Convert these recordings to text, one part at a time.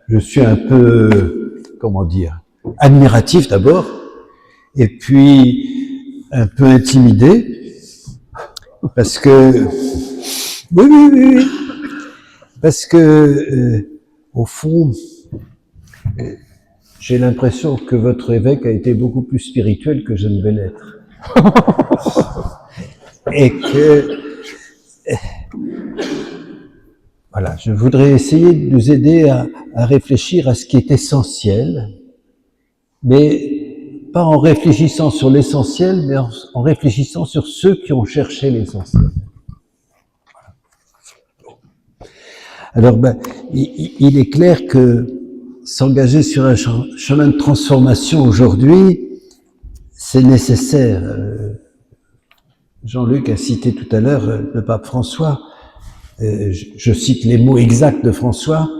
je suis un peu, comment dire, admiratif d'abord, et puis un peu intimidé, parce que, oui, parce que, au fond, j'ai l'impression que votre évêque a été beaucoup plus spirituel que je ne vais l'être. Et que, voilà, je voudrais essayer de nous aider à réfléchir à ce qui est essentiel, mais pas en réfléchissant sur l'essentiel, mais en réfléchissant sur ceux qui ont cherché l'essentiel. Alors, il est clair que s'engager sur un chemin de transformation aujourd'hui, c'est nécessaire. Jean-Luc a cité tout à l'heure le pape François. Je cite les mots exacts de François.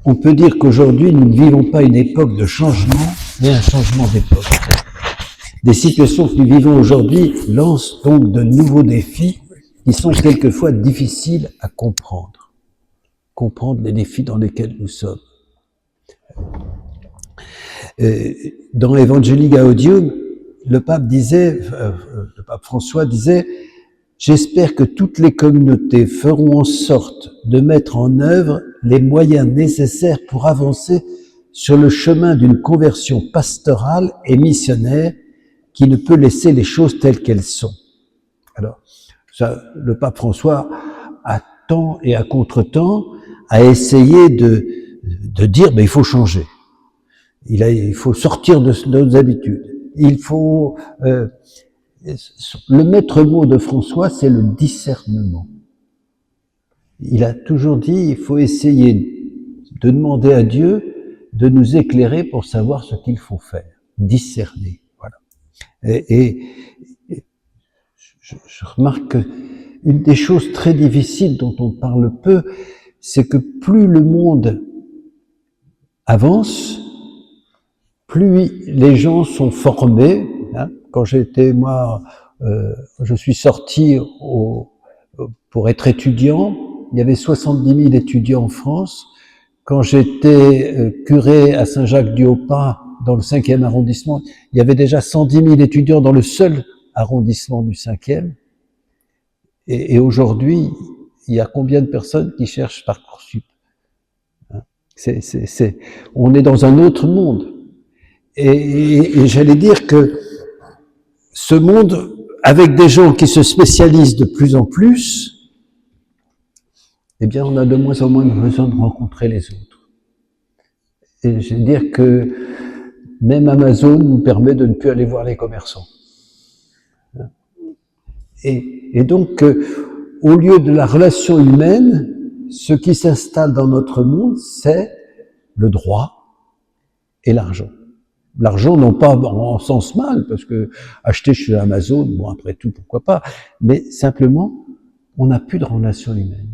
On peut dire qu'aujourd'hui, nous ne vivons pas une époque de changement, mais un changement d'époque. Des situations que nous vivons aujourd'hui lancent donc de nouveaux défis qui sont quelquefois difficiles à comprendre. Comprendre les défis dans lesquels nous sommes. Dans Evangelii Gaudium, le pape François disait « J'espère que toutes les communautés feront en sorte de mettre en œuvre les moyens nécessaires pour avancer sur le chemin d'une conversion pastorale et missionnaire qui ne peut laisser les choses telles qu'elles sont. » Alors, ça, le pape François, à temps et à contre-temps, a essayé de dire il faut changer. Il faut sortir de nos habitudes. Il faut... le maître mot de François, c'est le discernement. Il a toujours dit, il faut essayer de demander à Dieu de nous éclairer pour savoir ce qu'il faut faire. Discerner, voilà. Et je remarque qu'une des choses très difficiles dont on parle peu, c'est que plus le monde avance, plus les gens sont formés. Hein. Quand j'étais, moi, je suis sorti pour être étudiant, il y avait 70 000 étudiants en France. Quand j'étais curé à Saint-Jacques-du-Haut-Pas, dans le 5e arrondissement, il y avait déjà 110 000 étudiants dans le seul arrondissement du 5e. Et aujourd'hui, il y a combien de personnes qui cherchent Parcoursup? On est dans un autre monde. Et j'allais dire que ce monde, avec des gens qui se spécialisent de plus en plus, eh bien, on a de moins en moins besoin de rencontrer les autres. Et je veux dire que même Amazon nous permet de ne plus aller voir les commerçants. Et donc, au lieu de la relation humaine, ce qui s'installe dans notre monde, c'est le droit et l'argent. L'argent, non pas en sens mal, parce que acheter chez Amazon, bon, après tout, pourquoi pas, mais simplement, on n'a plus de relation humaine.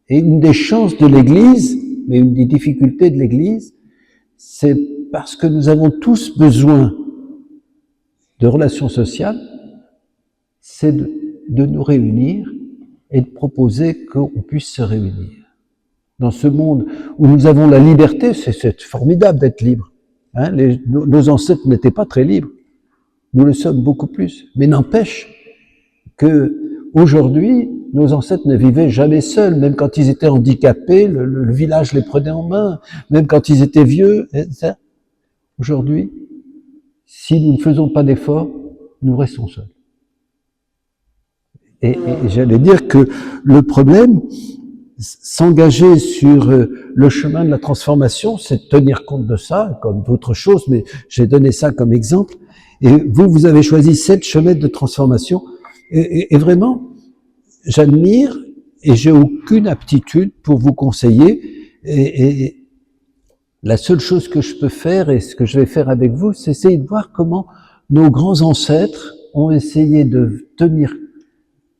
Et une des chances de l'Église, mais une des difficultés de l'Église, c'est parce que nous avons tous besoin de relations sociales, c'est de nous réunir et de proposer qu'on puisse se réunir. Dans ce monde où nous avons la liberté, c'est formidable d'être libre. Hein, nos ancêtres n'étaient pas très libres. Nous le sommes beaucoup plus. Mais n'empêche que aujourd'hui, nos ancêtres ne vivaient jamais seuls. Même quand ils étaient handicapés, le village les prenait en main. Même quand ils étaient vieux. Aujourd'hui, si nous ne faisons pas d'efforts, nous restons seuls. Et j'allais dire que le problème, s'engager sur le chemin de la transformation, c'est de tenir compte de ça, comme d'autres choses, mais j'ai donné ça comme exemple. Et vous avez choisi 7 chemins de transformation. Et vraiment, j'admire et j'ai aucune aptitude pour vous conseiller. Et la seule chose que je peux faire, et ce que je vais faire avec vous, c'est essayer de voir comment nos grands ancêtres ont essayé de tenir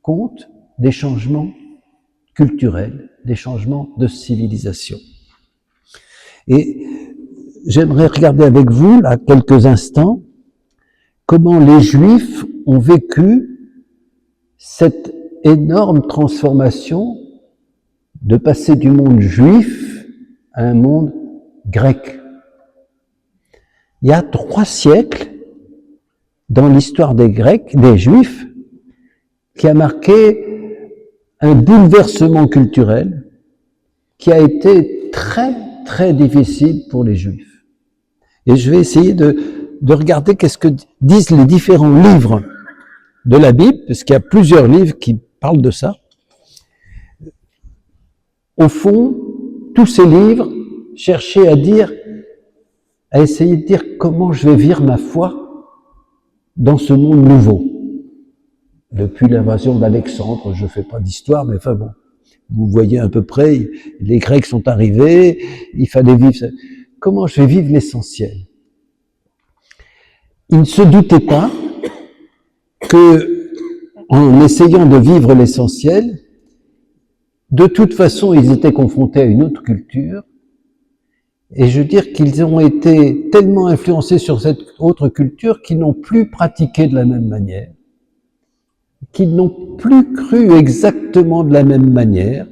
compte des changements culturels, des changements de civilisation. Et j'aimerais regarder avec vous, là, quelques instants, comment les Juifs ont vécu cette énorme transformation de passer du monde juif à un monde grec. Il y a 3 siècles, dans l'histoire des Grecs, des Juifs, qui a marqué un bouleversement culturel qui a été très, très difficile pour les Juifs. Et je vais essayer de regarder qu'est-ce que disent les différents livres de la Bible, parce qu'il y a plusieurs livres qui parlent de ça. Au fond, tous ces livres cherchaient à essayer de dire comment je vais vivre ma foi dans ce monde nouveau. Depuis l'invasion d'Alexandre, je ne fais pas d'histoire, mais enfin bon, vous voyez à peu près, les Grecs sont arrivés, il fallait vivre ça. Comment je vais vivre l'essentiel? Ils ne se doutaient pas que, en essayant de vivre l'essentiel, de toute façon, ils étaient confrontés à une autre culture, et je veux dire qu'ils ont été tellement influencés sur cette autre culture qu'ils n'ont plus pratiqué de la même manière, qu'ils n'ont plus cru exactement de la même manière.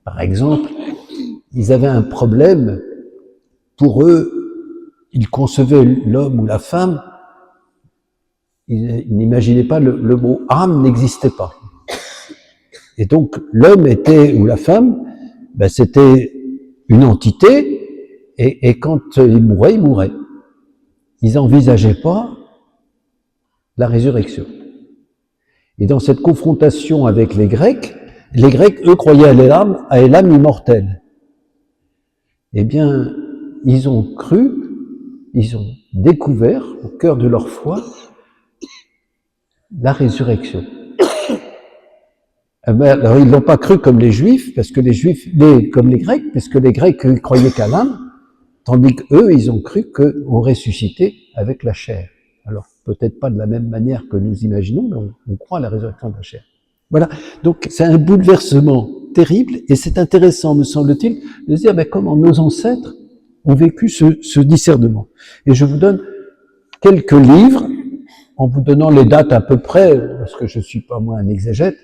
Par exemple, ils avaient un problème, pour eux, ils concevaient l'homme ou la femme, ils n'imaginaient pas le mot âme n'existait pas. Et donc, l'homme était, ou la femme, ben, c'était une entité, et quand il mourait, il mourait. Ils n'envisageaient pas la résurrection. Et dans cette confrontation avec les Grecs, eux, croyaient à l'âme immortelle. Eh bien, ils ont cru, ils ont découvert, au cœur de leur foi, la résurrection. Alors, ils l'ont pas cru comme les Juifs, parce que comme les Grecs, parce que les Grecs croyaient qu'à l'âme, tandis qu'eux, ils ont cru qu'on ressuscitait avec la chair. Alors, peut-être pas de la même manière que nous imaginons, mais on croit à la résurrection de la chair. Voilà. Donc, c'est un bouleversement terrible, et c'est intéressant, me semble-t-il, de se dire, ben, comment nos ancêtres ont vécu ce discernement. Et je vous donne quelques livres, en vous donnant les dates à peu près, parce que je suis pas moi un exégète,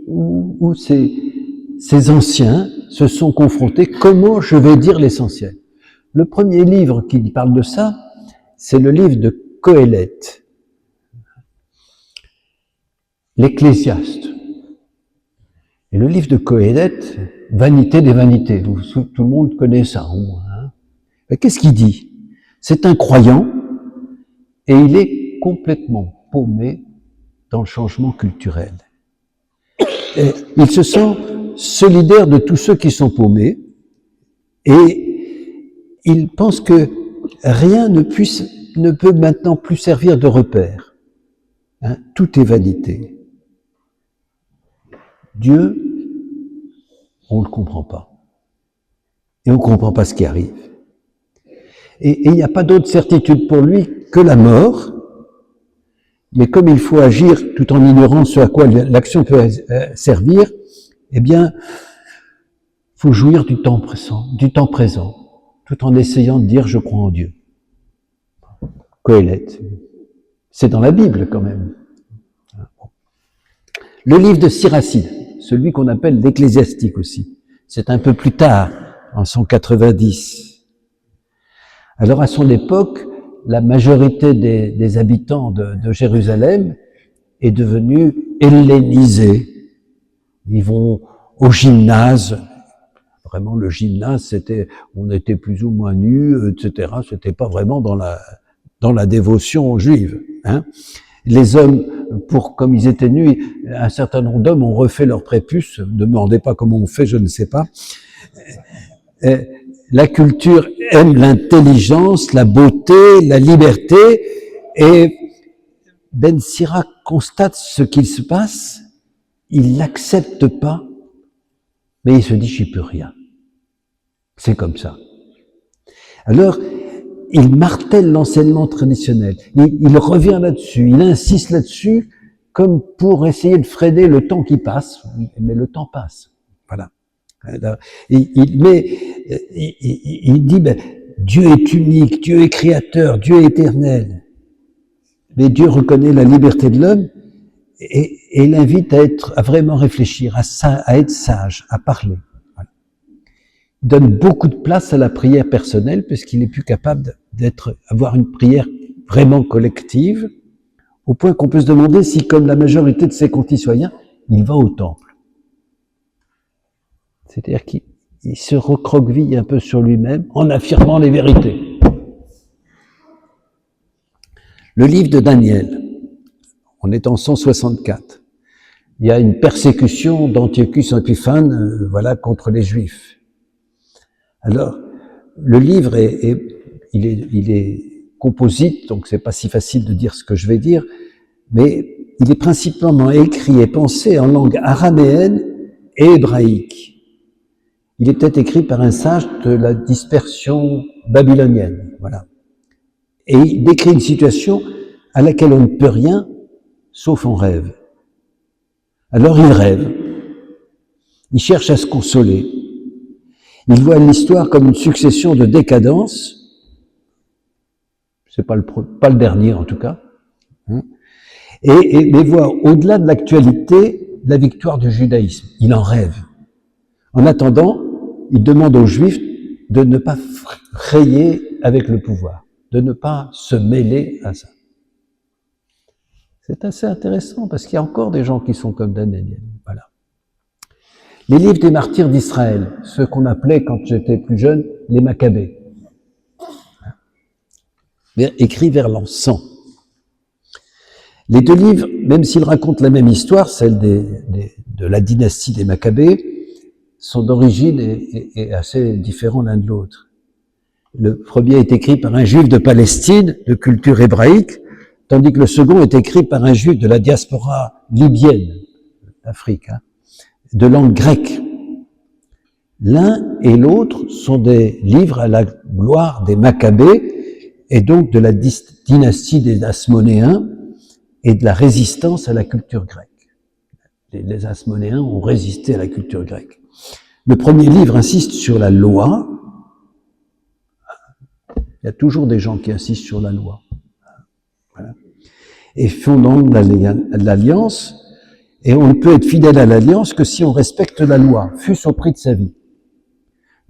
où ces anciens se sont confrontés, comment je vais dire l'essentiel. Le premier livre qui parle de ça, c'est le livre de Coëlette, l'Ecclésiaste. Et le livre de Coëlette, Vanité des vanités, tout le monde connaît ça. Hein. Mais qu'est-ce qu'il dit? C'est un croyant, et il est complètement paumé dans le changement culturel. Et il se sent solidaire de tous ceux qui sont paumés, et il pense que rien ne peut maintenant plus servir de repère. Hein, tout est vanité. Dieu, on ne le comprend pas. Et on ne comprend pas ce qui arrive. Et il n'y a pas d'autre certitude pour lui que la mort. Mais comme il faut agir tout en ignorant ce à quoi l'action peut servir, eh bien, il faut jouir du temps présent, tout en essayant de dire « je crois en Dieu ». Coëlette. C'est dans la Bible quand même. Le livre de Siracide, celui qu'on appelle l'Ecclésiastique aussi, c'est un peu plus tard, en 190. Alors à son époque, la majorité des habitants de Jérusalem est devenue hellénisée. Ils vont au gymnase. Vraiment, le gymnase, on était plus ou moins nus, etc. C'était pas vraiment dans la dévotion juive. Hein. Les hommes, comme ils étaient nus, un certain nombre d'hommes ont refait leur prépuce. Ne me demandez pas comment on fait, je ne sais pas. La culture aime l'intelligence, la beauté, la liberté, et Ben Sira constate ce qu'il se passe, il l'accepte pas, mais il se dit j'y peux rien. C'est comme ça. Alors, il martèle l'enseignement traditionnel, il revient là-dessus, il insiste là-dessus, comme pour essayer de freiner le temps qui passe, mais le temps passe. Voilà. Il dit, ben, Dieu est unique, Dieu est créateur, Dieu est éternel. Mais Dieu reconnaît la liberté de l'homme et l'invite à vraiment réfléchir, à être sage, à parler. Voilà. donne beaucoup de place à la prière personnelle, puisqu'il est plus capable avoir une prière vraiment collective, au point qu'on peut se demander si, comme la majorité de ses concitoyens, il va au temple. C'est-à-dire qu'il se recroqueville un peu sur lui-même en affirmant les vérités. Le livre de Daniel, on est en 164. Il y a une persécution d'Antiochus Épiphane, contre les Juifs. Alors, le livre il est composite, donc c'est pas si facile de dire ce que je vais dire, mais il est principalement écrit et pensé en langue araméenne et hébraïque. Il est peut-être écrit par un sage de la dispersion babylonienne, voilà. Et il décrit une situation à laquelle on ne peut rien, sauf en rêve. Alors il rêve. Il cherche à se consoler. Il voit l'histoire comme une succession de décadences. C'est pas le dernier, en tout cas. Mais voit au-delà de l'actualité la victoire du judaïsme. Il en rêve. En attendant, il demande aux Juifs de ne pas frayer avec le pouvoir, de ne pas se mêler à ça. C'est assez intéressant parce qu'il y a encore des gens qui sont comme Daniel. Voilà. Les livres des martyrs d'Israël, ceux qu'on appelait quand j'étais plus jeune les Maccabées, écrits vers l'an 100. Les deux livres, même s'ils racontent la même histoire, celle de la dynastie des Maccabées, sont d'origine et assez différents l'un de l'autre. Le premier est écrit par un juif de Palestine, de culture hébraïque, tandis que le second est écrit par un juif de la diaspora libyenne, d'Afrique, de langue grecque. L'un et l'autre sont des livres à la gloire des Maccabées et donc de la dynastie des Asmonéens et de la résistance à la culture grecque. Les Asmonéens ont résisté à la culture grecque. Le premier livre insiste sur la loi. Il y a toujours des gens qui insistent sur la loi. Voilà. Et fondant l'alliance, et on ne peut être fidèle à l'alliance que si on respecte la loi, fût-ce au prix de sa vie.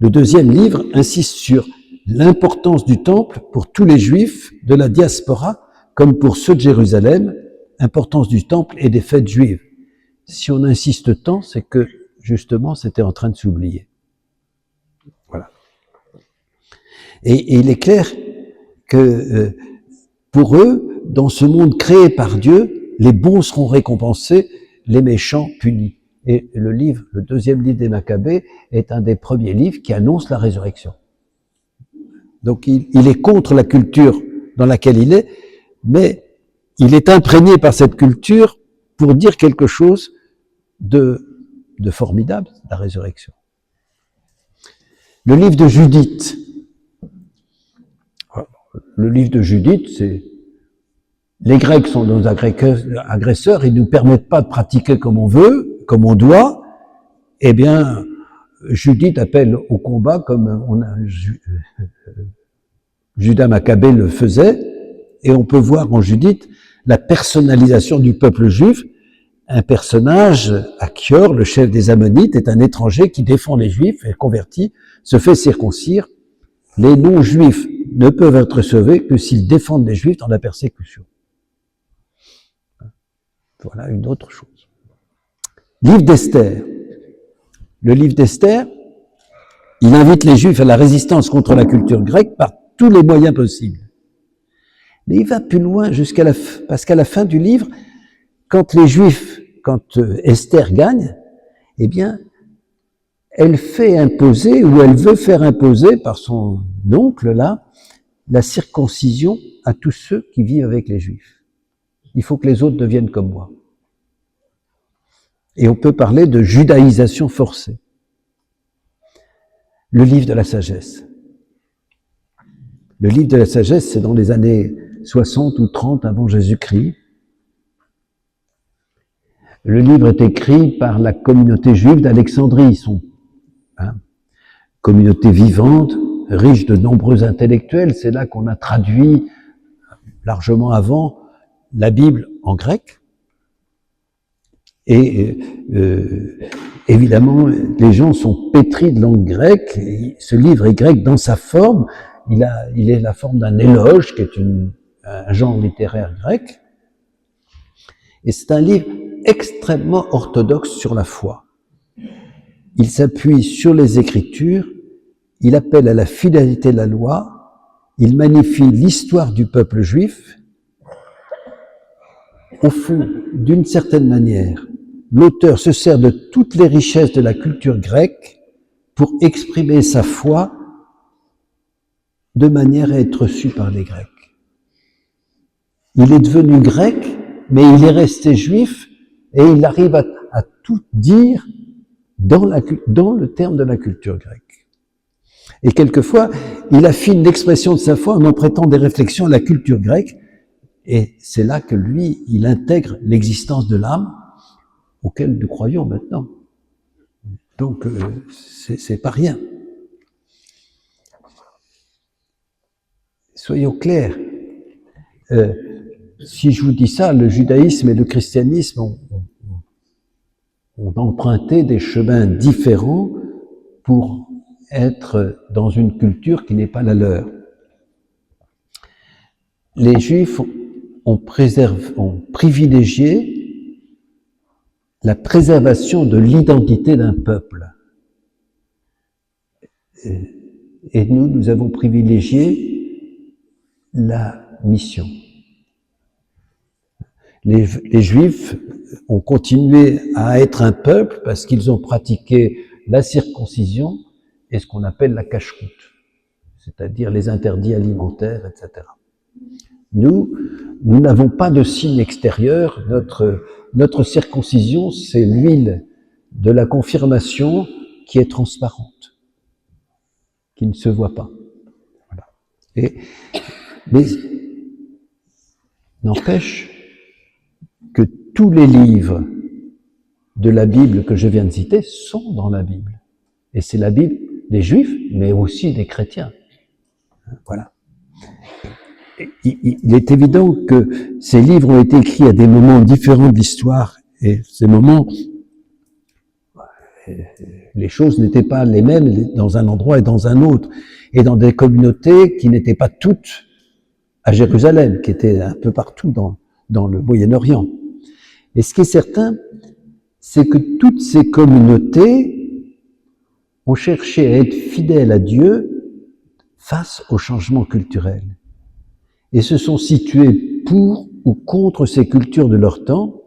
Le deuxième livre insiste sur l'importance du temple pour tous les Juifs de la diaspora, comme pour ceux de Jérusalem, importance du temple et des fêtes juives. Si on insiste tant, c'est que justement, c'était en train de s'oublier. Voilà. Et il est clair que pour eux, dans ce monde créé par Dieu, les bons seront récompensés, les méchants punis. Et le deuxième livre des Maccabées est un des premiers livres qui annonce la résurrection. Donc il est contre la culture dans laquelle il est, mais il est imprégné par cette culture pour dire quelque chose de formidable, la résurrection. Le livre de Judith. Le livre de Judith, c'est les Grecs sont nos agresseurs, ils ne nous permettent pas de pratiquer comme on veut, comme on doit. Eh bien, Judith appelle au combat comme Judas Maccabée le faisait, et on peut voir en Judith la personnalisation du peuple juif. Un personnage, Achior, le chef des Ammonites, est un étranger qui défend les Juifs, est converti, se fait circoncire. Les non-Juifs ne peuvent être sauvés que s'ils défendent les Juifs dans la persécution. Voilà une autre chose. Livre d'Esther. Le livre d'Esther, il invite les Juifs à la résistance contre la culture grecque par tous les moyens possibles. Mais il va plus loin parce qu'à la fin du livre, quand Esther gagne, eh bien, elle fait imposer, ou elle veut faire imposer par son oncle là, la circoncision à tous ceux qui vivent avec les Juifs. Il faut que les autres deviennent comme moi. Et on peut parler de judaïsation forcée. Le livre de la sagesse. Le livre de la sagesse, c'est dans les années 60 ou 30 avant Jésus-Christ. Le livre est écrit par la communauté juive d'Alexandrie, communauté vivante, riche de nombreux intellectuels. C'est là qu'on a traduit largement avant la Bible en grec. Et évidemment, les gens sont pétris de langue grecque. Ce livre est grec dans sa forme. Il est la forme d'un éloge, qui est un genre littéraire grec. Et c'est un livre extrêmement orthodoxe sur la foi. Il s'appuie sur les Écritures, il appelle à la fidélité de la loi, il magnifie l'histoire du peuple juif. Au fond, d'une certaine manière, l'auteur se sert de toutes les richesses de la culture grecque pour exprimer sa foi de manière à être reçu par les Grecs. Il est devenu grec, mais il est resté juif, et il arrive à tout dire dans le terme de la culture grecque. Et quelquefois, il affine l'expression de sa foi en prêtant des réflexions à la culture grecque, et c'est là que lui, il intègre l'existence de l'âme, auquel nous croyons maintenant. Donc, c'est pas rien. Soyons clairs. Si je vous dis ça, le judaïsme et le christianisme ont emprunté des chemins différents pour être dans une culture qui n'est pas la leur. Les Juifs ont privilégié la préservation de l'identité d'un peuple. Et nous avons privilégié la mission. Les Juifs ont continué à être un peuple parce qu'ils ont pratiqué la circoncision et ce qu'on appelle la cacheroute, c'est-à-dire les interdits alimentaires, etc. Nous n'avons pas de signe extérieur. Notre circoncision, c'est l'huile de la confirmation qui est transparente, qui ne se voit pas. Voilà. Mais n'empêche que tous les livres de la Bible que je viens de citer sont dans la Bible. Et c'est la Bible des Juifs, mais aussi des chrétiens. Voilà. Il est évident que ces livres ont été écrits à des moments différents de l'histoire, et ces moments, les choses n'étaient pas les mêmes dans un endroit et dans un autre, et dans des communautés qui n'étaient pas toutes à Jérusalem, qui étaient un peu partout dans le Moyen-Orient. Et ce qui est certain, c'est que toutes ces communautés ont cherché à être fidèles à Dieu face au changement culturel. Et se sont situées pour ou contre ces cultures de leur temps.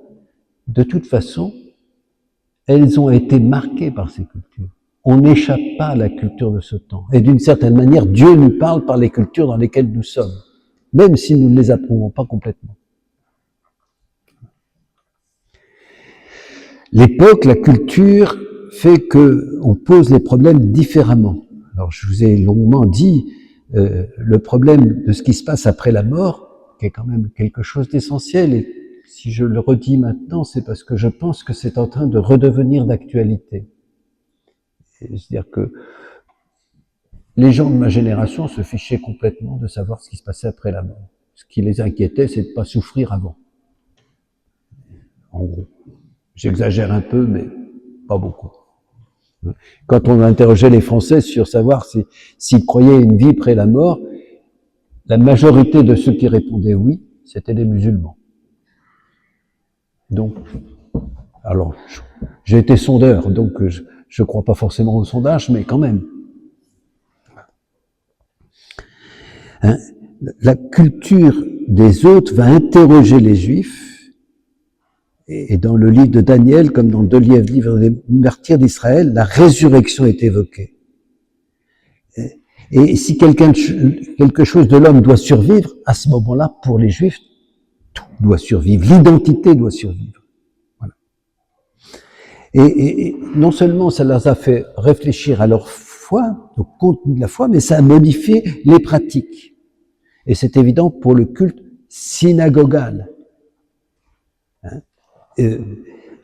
De toute façon, elles ont été marquées par ces cultures. On n'échappe pas à la culture de ce temps. Et d'une certaine manière, Dieu nous parle par les cultures dans lesquelles nous sommes, même si nous ne les approuvons pas complètement. L'époque, la culture, fait qu'on pose les problèmes différemment. Alors, je vous ai longuement dit le problème de ce qui se passe après la mort, qui est quand même quelque chose d'essentiel, et si je le redis maintenant, c'est parce que je pense que c'est en train de redevenir d'actualité. C'est-à-dire que les gens de ma génération se fichaient complètement de savoir ce qui se passait après la mort. Ce qui les inquiétait, c'est de ne pas souffrir avant. En gros. J'exagère un peu, mais pas beaucoup. Quand on interrogeait les Français sur savoir s'ils croyaient à une vie après la mort, la majorité de ceux qui répondaient oui, c'était des musulmans. Donc, alors, j'ai été sondeur, donc je crois pas forcément au sondage, mais quand même. Hein, la culture des autres va interroger les Juifs, et dans le livre de Daniel, comme dans deux livres des martyrs d'Israël, la résurrection est évoquée. Et si quelque chose de l'homme doit survivre, à ce moment-là, pour les Juifs, tout doit survivre, l'identité doit survivre. Voilà. Et non seulement ça leur a fait réfléchir à leur foi, au contenu de la foi, mais ça a modifié les pratiques. Et c'est évident pour le culte synagogal. Hein?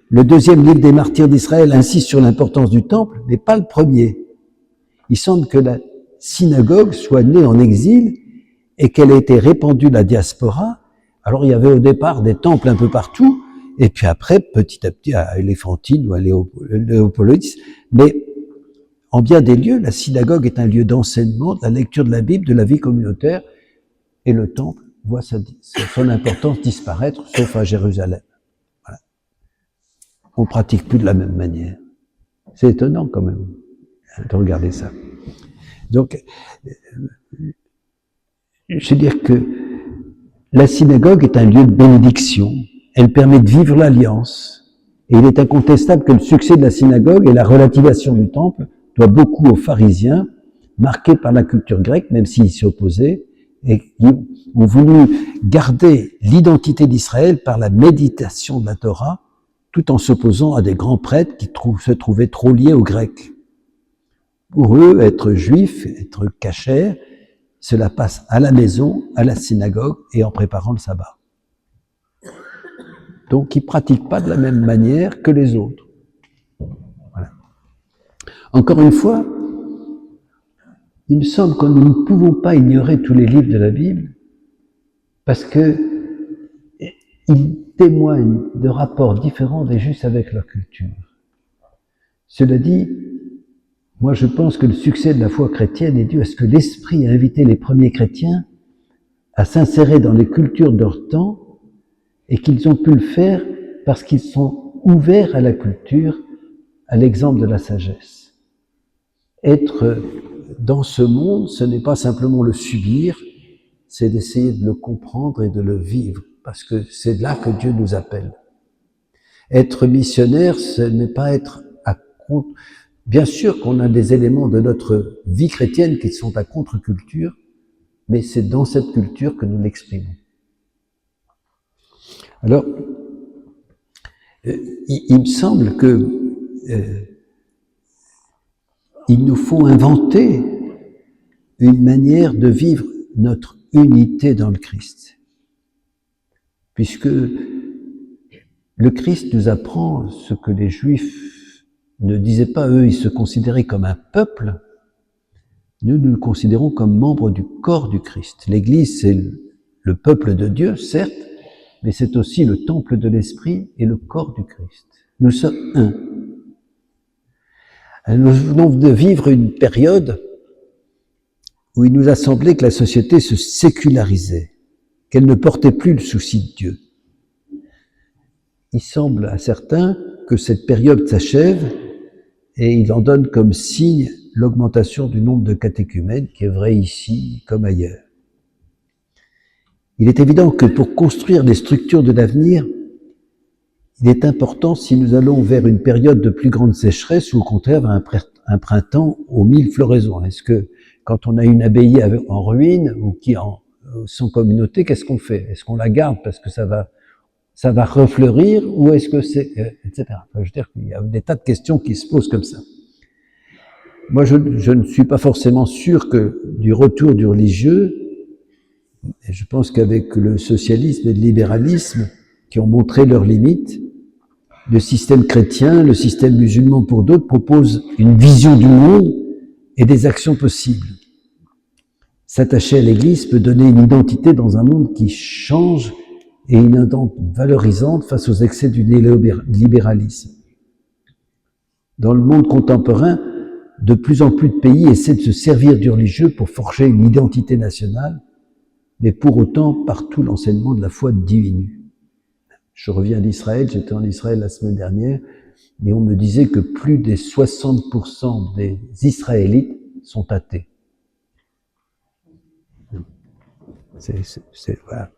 Le deuxième livre des martyrs d'Israël insiste sur l'importance du temple, mais pas le premier. Il semble que la synagogue soit née en exil et qu'elle ait été répandue la diaspora. Alors il y avait au départ des temples un peu partout, et puis après, petit à petit, à Éléphantine ou à Léopolis. Mais en bien des lieux, la synagogue est un lieu d'enseignement, de la lecture de la Bible, de la vie communautaire, et le temple voit son importance disparaître, sauf à Jérusalem. Voilà. On ne pratique plus de la même manière. C'est étonnant quand même de regarder ça. Donc, je veux dire que la synagogue est un lieu de bénédiction. Elle permet de vivre l'alliance. Et il est incontestable que le succès de la synagogue et la relativisation du temple doit beaucoup aux pharisiens, marqués par la culture grecque, même s'ils s'y opposaient, et qui ont voulu garder l'identité d'Israël par la méditation de la Torah, tout en s'opposant à des grands prêtres qui se trouvaient trop liés aux Grecs. Pour eux, être juif, être kasher, cela passe à la maison, à la synagogue et en préparant le sabbat. Donc, ils ne pratiquent pas de la même manière que les autres. Voilà. Encore une fois, il me semble que nous ne pouvons pas ignorer tous les livres de la Bible parce que ils témoignent de rapports différents des justes avec leur culture. Cela dit, moi je pense que le succès de la foi chrétienne est dû à ce que l'Esprit a invité les premiers chrétiens à s'insérer dans les cultures de leur temps et qu'ils ont pu le faire parce qu'ils sont ouverts à la culture, à l'exemple de la sagesse. Être dans ce monde, ce n'est pas simplement le subir, c'est d'essayer de le comprendre et de le vivre, parce que c'est là que Dieu nous appelle. Être missionnaire, ce n'est pas être à contre. Bien sûr qu'on a des éléments de notre vie chrétienne qui sont à contre-culture, mais c'est dans cette culture que nous l'exprimons. Alors, il me semble que il nous faut inventer une manière de vivre notre unité dans le Christ. Puisque le Christ nous apprend ce que les Juifs ne disaient pas, eux, ils se considéraient comme un peuple. Nous le considérons comme membre du corps du Christ. L'Église, c'est le peuple de Dieu, certes, mais c'est aussi le temple de l'Esprit et le corps du Christ. Nous sommes un. Nous venons de vivre une période où il nous a semblé que la société se sécularisait, qu'elle ne portait plus le souci de Dieu. Il semble à certains que cette période s'achève et il en donne comme signe l'augmentation du nombre de catéchumènes, qui est vrai ici comme ailleurs. Il est évident que pour construire les structures de l'avenir, il est important, si nous allons vers une période de plus grande sécheresse ou au contraire vers un printemps aux 1000 floraisons. Est-ce que quand on a une abbaye en ruine ou qui est sans communauté, qu'est-ce qu'on fait? Est-ce qu'on la garde parce que ça va refleurir ou est-ce que c'est... etc. Enfin, je veux dire qu'il y a des tas de questions qui se posent comme ça. Moi, je ne suis pas forcément sûr que du retour du religieux, et je pense qu'avec le socialisme et le libéralisme qui ont montré leurs limites, le système chrétien, le système musulman pour d'autres propose une vision du monde et des actions possibles. S'attacher à l'Église peut donner une identité dans un monde qui change et une attente valorisante face aux excès du néolibéralisme. Dans le monde contemporain, de plus en plus de pays essaient de se servir du religieux pour forger une identité nationale, mais pour autant, partout l'enseignement de la foi diminue. Je reviens d'Israël, j'étais en Israël la semaine dernière, et on me disait que plus des 60% des Israélites sont athées. Voilà.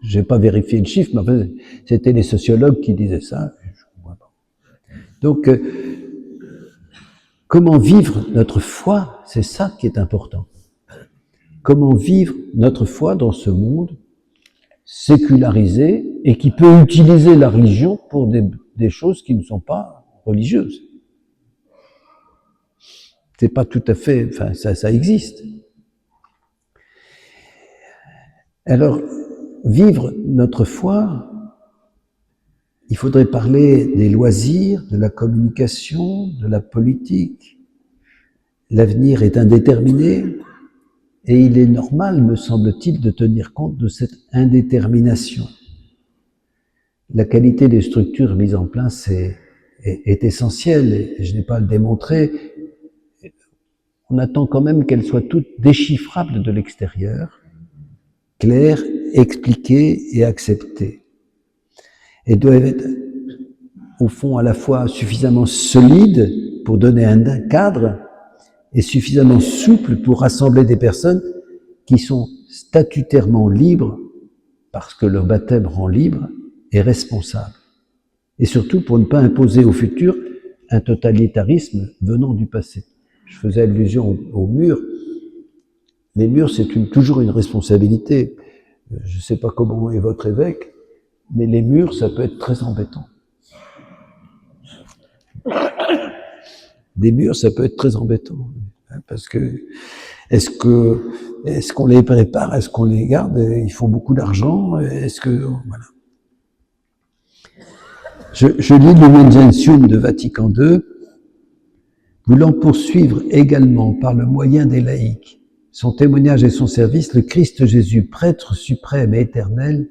Je n'ai pas vérifié le chiffre, mais enfin, c'était les sociologues qui disaient ça. Donc, comment vivre notre foi, c'est ça qui est important. Comment vivre notre foi dans ce monde sécularisé et qui peut utiliser la religion pour des choses qui ne sont pas religieuses. C'est pas tout à fait, enfin, ça existe. Alors, vivre notre foi, il faudrait parler des loisirs, de la communication, de la politique. L'avenir est indéterminé et il est normal, me semble-t-il, de tenir compte de cette indétermination. La qualité des structures mises en place est essentielle, et je n'ai pas à le démontrer. On attend quand même qu'elles soient toutes déchiffrables de l'extérieur, claires, expliquées et acceptées. Elles doivent être, au fond, à la fois suffisamment solides pour donner un cadre et suffisamment souples pour rassembler des personnes qui sont statutairement libres, parce que leur baptême rend libre, et responsables. Et surtout pour ne pas imposer au futur un totalitarisme venant du passé. Je faisais allusion aux murs. Les murs, c'est toujours une responsabilité. Je ne sais pas comment est votre évêque, mais les murs, ça peut être très embêtant. Des murs, ça peut être très embêtant. Parce que, est-ce qu'on les prépare? Est-ce qu'on les garde? Il faut beaucoup d'argent. Voilà. Je lis Lumen Gentium de Vatican II. Voulant poursuivre également par le moyen des laïcs son témoignage et son service, le Christ Jésus, prêtre suprême et éternel,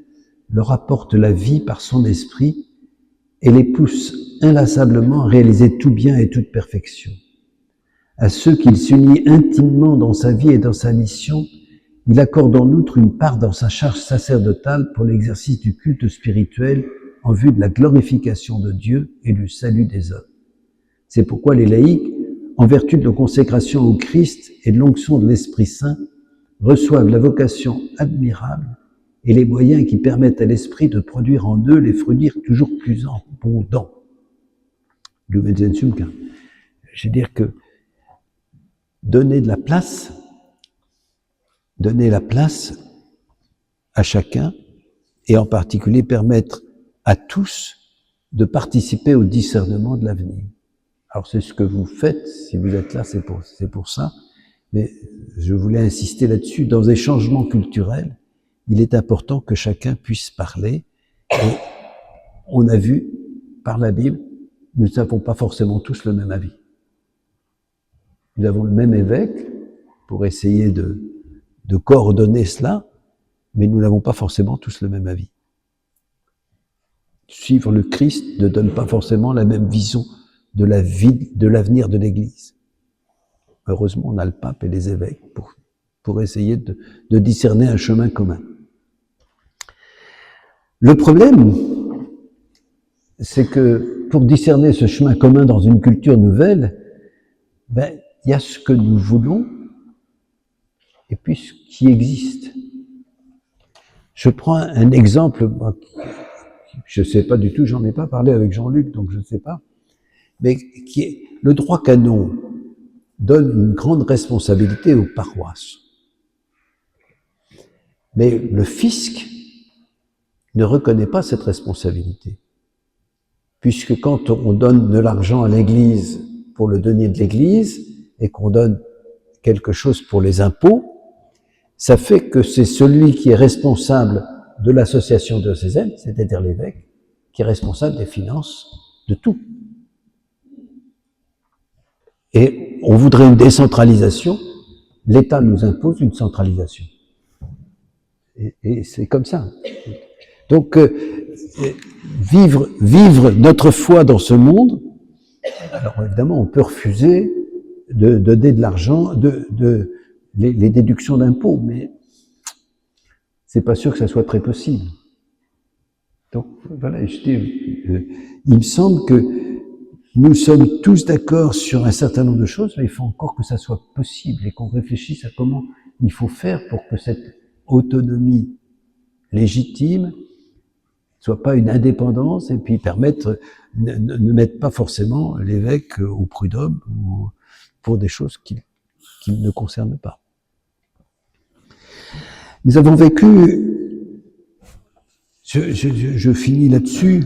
leur apporte la vie par son esprit et les pousse inlassablement à réaliser tout bien et toute perfection. À ceux qu'il s'unit intimement dans sa vie et dans sa mission, il accorde en outre une part dans sa charge sacerdotale pour l'exercice du culte spirituel en vue de la glorification de Dieu et du salut des hommes. C'est pourquoi les laïcs, en vertu de leur consécration au Christ et de l'onction de l'Esprit Saint, reçoivent la vocation admirable et les moyens qui permettent à l'Esprit de produire en eux les fruits toujours plus abondants. Lumen Gentium, je veux dire que donner la place à chacun, et en particulier permettre à tous de participer au discernement de l'avenir. Alors c'est ce que vous faites, si vous êtes là, c'est pour ça, mais je voulais insister là-dessus. Dans les changements culturels, il est important que chacun puisse parler, et on a vu par la Bible, nous n'avons pas forcément tous le même avis. Nous avons le même évêque pour essayer de coordonner cela, mais nous n'avons pas forcément tous le même avis. Suivre le Christ ne donne pas forcément la même vision de la vie, de l'avenir de l'Église. Heureusement, on a le pape et les évêques pour essayer de discerner un chemin commun. Le problème, c'est que pour discerner ce chemin commun dans une culture nouvelle, il y a ce que nous voulons et puis ce qui existe. Je prends un exemple, moi, je ne sais pas du tout, j'en ai pas parlé avec Jean-Luc, donc je ne sais pas, mais qui est le droit canon donne une grande responsabilité aux paroisses. Mais le fisc ne reconnaît pas cette responsabilité. Puisque quand on donne de l'argent à l'Église pour le denier de l'Église et qu'on donne quelque chose pour les impôts, ça fait que c'est celui qui est responsable de l'association diocésaine, c'est-à-dire l'évêque, qui est responsable des finances de tout. Et on voudrait une décentralisation, l'État nous impose une centralisation. Et c'est comme ça. Donc, vivre notre foi dans ce monde, alors évidemment, on peut refuser de donner de l'argent, les déductions d'impôts, mais c'est pas sûr que ça soit très possible. Donc, voilà, il me semble que nous sommes tous d'accord sur un certain nombre de choses, mais il faut encore que ça soit possible et qu'on réfléchisse à comment il faut faire pour que cette autonomie légitime soit pas une indépendance et puis ne mettre pas forcément l'évêque au prud'homme ou pour des choses qui ne concernent pas. Nous avons vécu, je finis là-dessus,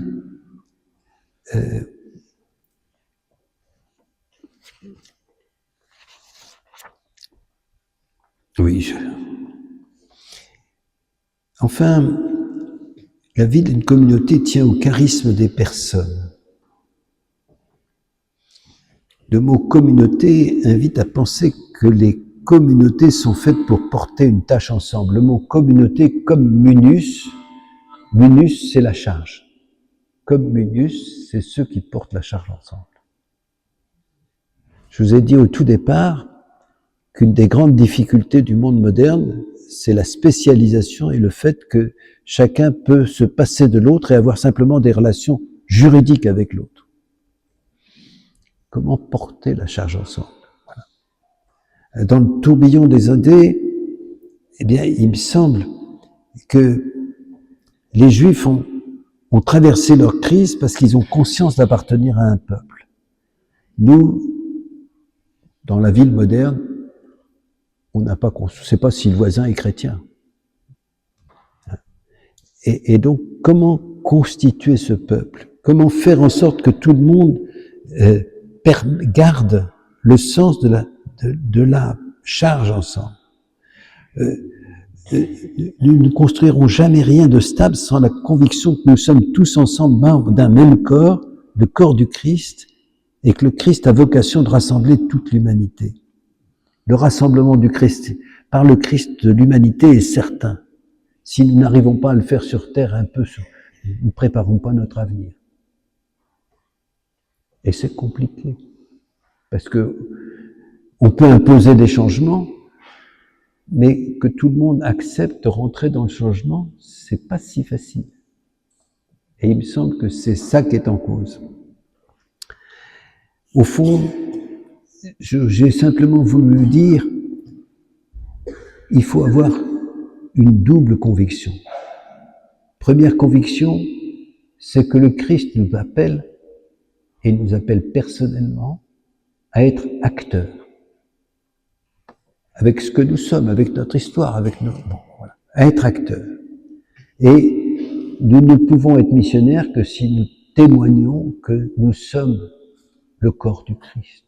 Enfin, la vie d'une communauté tient au charisme des personnes. Le mot communauté invite à penser que les communautés sont faites pour porter une tâche ensemble. Le mot communauté comme munus, c'est la charge. communius, c'est ceux qui portent la charge ensemble. Je vous ai dit au tout départ qu'une des grandes difficultés du monde moderne, c'est la spécialisation et le fait que chacun peut se passer de l'autre et avoir simplement des relations juridiques avec l'autre. Comment porter la charge ensemble? Voilà. Dans le tourbillon des idées, eh bien, il me semble que les Juifs ont traversé leur crise parce qu'ils ont conscience d'appartenir à un peuple. Nous, dans la ville moderne, on n'a pas conscience, on ne sait pas si le voisin est chrétien. Et donc, comment constituer ce peuple? Comment faire en sorte que tout le monde garde le sens de la charge ensemble? Nous ne construirons jamais rien de stable sans la conviction que nous sommes tous ensemble membres d'un même corps, le corps du Christ, et que le Christ a vocation de rassembler toute l'humanité. Le rassemblement du Christ par le Christ de l'humanité est certain. Si nous n'arrivons pas à le faire sur terre un peu, nous ne préparons pas notre avenir. Et c'est compliqué. Parce que on peut imposer des changements, mais que tout le monde accepte de rentrer dans le changement, c'est pas si facile. Et il me semble que c'est ça qui est en cause. Au fond, j'ai simplement voulu dire, il faut avoir une double conviction. Première conviction, c'est que le Christ nous appelle, et nous appelle personnellement, à être acteurs. Avec ce que nous sommes, avec notre histoire, avec nos... Bon, voilà, à être acteurs. Et nous ne pouvons être missionnaires que si nous témoignons que nous sommes le corps du Christ,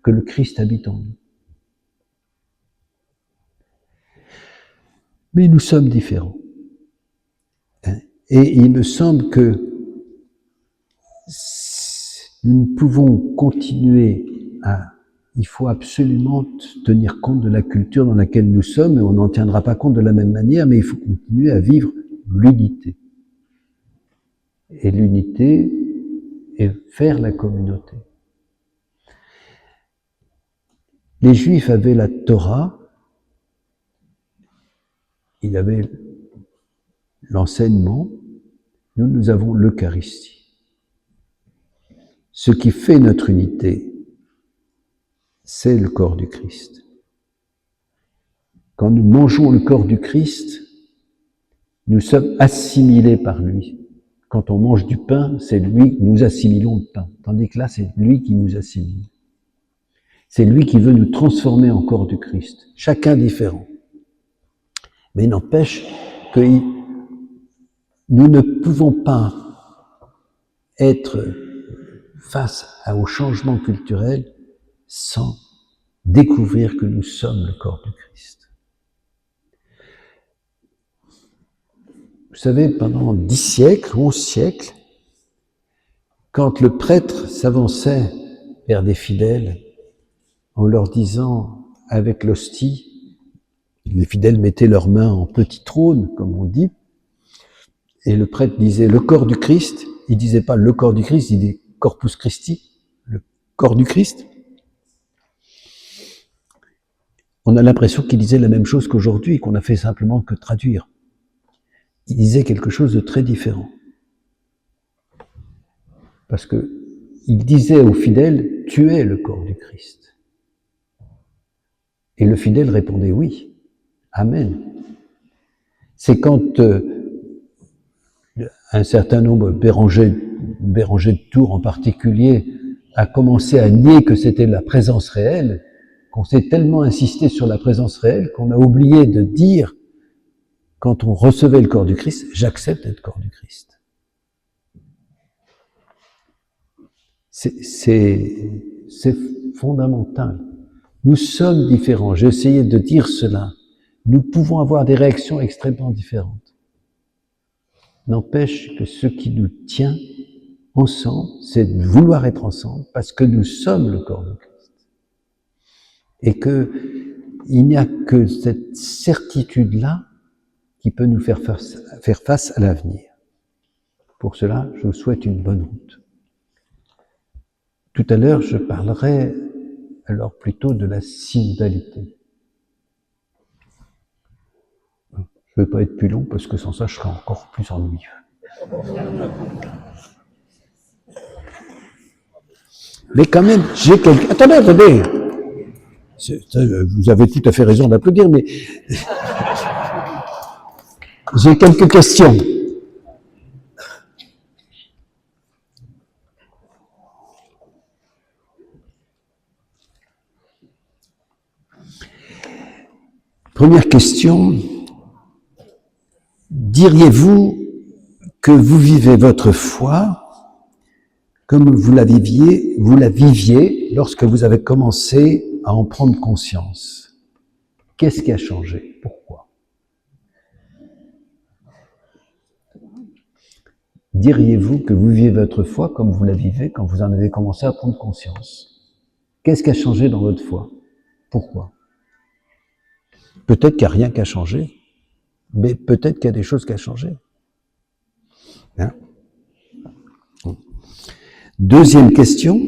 que le Christ habite en nous. Mais nous sommes différents. Et il me semble que nous ne pouvons continuer il faut absolument tenir compte de la culture dans laquelle nous sommes, et on n'en tiendra pas compte de la même manière, mais il faut continuer à vivre l'unité. Et l'unité est faire la communauté. Les Juifs avaient la Torah, il avait l'enseignement, nous avons l'Eucharistie. Ce qui fait notre unité, c'est le corps du Christ. Quand nous mangeons le corps du Christ, nous sommes assimilés par lui. Quand on mange du pain, c'est lui que nous assimilons le pain. Tandis que là, c'est lui qui nous assimile. C'est lui qui veut nous transformer en corps du Christ. Chacun différent. Mais il n'empêche que nous ne pouvons pas être face au changement culturel sans découvrir que nous sommes le corps du Christ. Vous savez, pendant 10 siècles, 11 siècles, quand le prêtre s'avançait vers des fidèles en leur disant, avec l'hostie, les fidèles mettaient leurs mains en petit trône, comme on dit, et le prêtre disait le corps du Christ, il disait pas le corps du Christ, il disait Corpus Christi, le corps du Christ. On a l'impression qu'il disait la même chose qu'aujourd'hui, qu'on a fait simplement que traduire. Il disait quelque chose de très différent. Parce que il disait aux fidèles, tu es le corps du Christ. Et le fidèle répondait oui, amen. C'est quand un certain nombre, Béranger de Tours en particulier, a commencé à nier que c'était la présence réelle, qu'on s'est tellement insisté sur la présence réelle qu'on a oublié de dire, quand on recevait le corps du Christ, j'accepte d'être corps du Christ. C'est fondamental. Nous sommes différents. J'ai essayé de dire cela. Nous pouvons avoir des réactions extrêmement différentes. N'empêche que ce qui nous tient ensemble, c'est de vouloir être ensemble parce que nous sommes le corps du Christ. Et que il n'y a que cette certitude-là qui peut nous faire face à l'avenir. Pour cela, je vous souhaite une bonne route. Tout à l'heure, je parlerai alors plutôt de la synodalité. Je ne vais pas être plus long parce que sans ça, je serai encore plus ennuyeux. Mais quand même, j'ai quelques... Attendez. Vous avez tout à fait raison d'applaudir, mais j'ai quelques questions. Première question. Diriez-vous que vous vivez votre foi comme vous la viviez lorsque vous avez commencé à en prendre conscience? Qu'est-ce qui a changé? Pourquoi? Diriez-vous que vous vivez votre foi comme vous la vivez quand vous en avez commencé à prendre conscience? Qu'est-ce qui a changé dans votre foi? Pourquoi? Peut-être qu'il n'y a rien qui a changé, mais peut-être qu'il y a des choses qui ont changé. Hein? Deuxième question.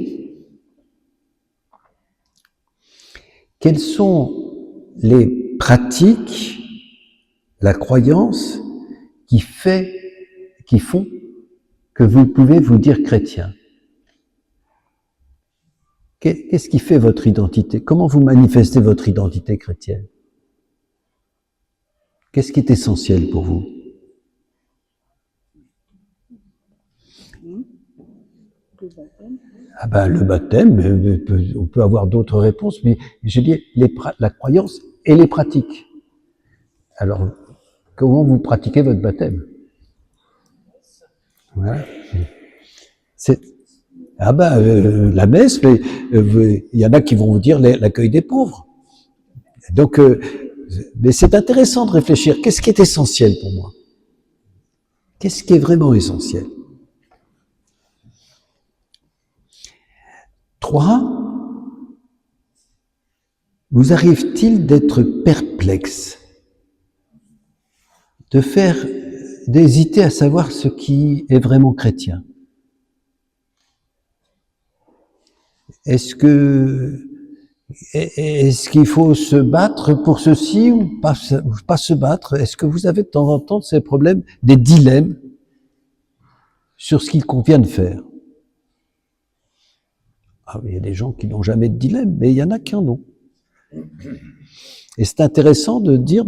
Quelles sont les pratiques, la croyance qui font que vous pouvez vous dire chrétien? Qu'est-ce qui fait votre identité? Comment vous manifestez votre identité chrétienne? Qu'est-ce qui est essentiel pour vous? Ah ben, le baptême, on peut avoir d'autres réponses, mais j'ai dit la croyance et les pratiques. Alors, comment vous pratiquez votre baptême? Voilà. La messe, il y en a qui vont vous dire l'accueil des pauvres. Donc, mais c'est intéressant de réfléchir. Qu'est-ce qui est essentiel pour moi? Qu'est-ce qui est vraiment essentiel? 3. Vous arrive-t-il d'être perplexe, d'hésiter à savoir ce qui est vraiment chrétien? Est-ce qu'il faut se battre pour ceci ou pas se battre? Est-ce que vous avez de temps en temps ces problèmes, des dilemmes sur ce qu'il convient de faire? Ah, il y a des gens qui n'ont jamais de dilemme, mais il y en a qui en ont. Et c'est intéressant de dire,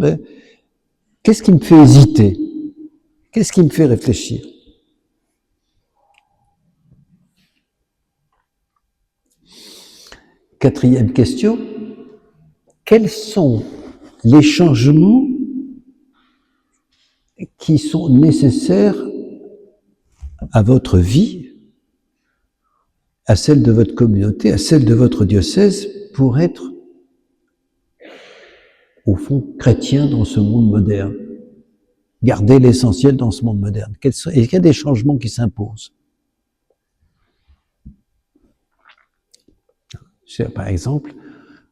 qu'est-ce qui me fait hésiter? Qu'est-ce qui me fait réfléchir? Quatrième question, quels sont les changements qui sont nécessaires à votre vie, à celle de votre communauté, à celle de votre diocèse, pour être, au fond, chrétien dans ce monde moderne? Garder l'essentiel dans ce monde moderne. Est-ce qu'il y a des changements qui s'imposent? Par exemple,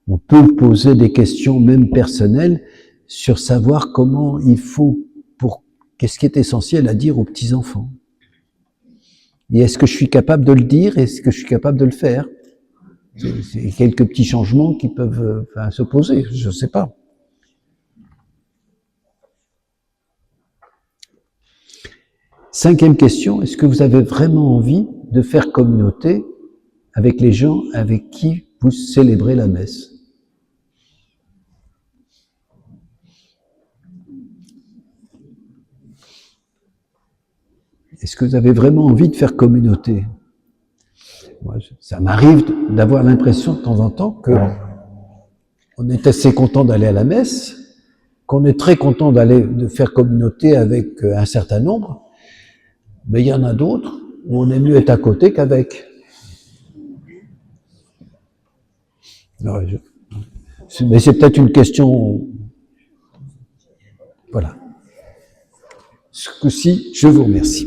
on peut poser des questions même personnelles sur savoir comment il faut, qu'est-ce qui est essentiel à dire aux petits-enfants. Et est-ce que je suis capable de le dire? Est-ce que je suis capable de le faire? C'est quelques petits changements qui peuvent se poser, je ne sais pas. Cinquième question, est-ce que vous avez vraiment envie de faire communauté avec les gens avec qui vous célébrez la messe? Est-ce que vous avez vraiment envie de faire communauté? Moi, ça m'arrive d'avoir l'impression de temps en temps qu'on est assez content d'aller à la messe, qu'on est très content de faire communauté avec un certain nombre, mais il y en a d'autres où on est mieux être à côté qu'avec. Mais c'est peut-être une question... Voilà. Ce coup-ci, je vous remercie.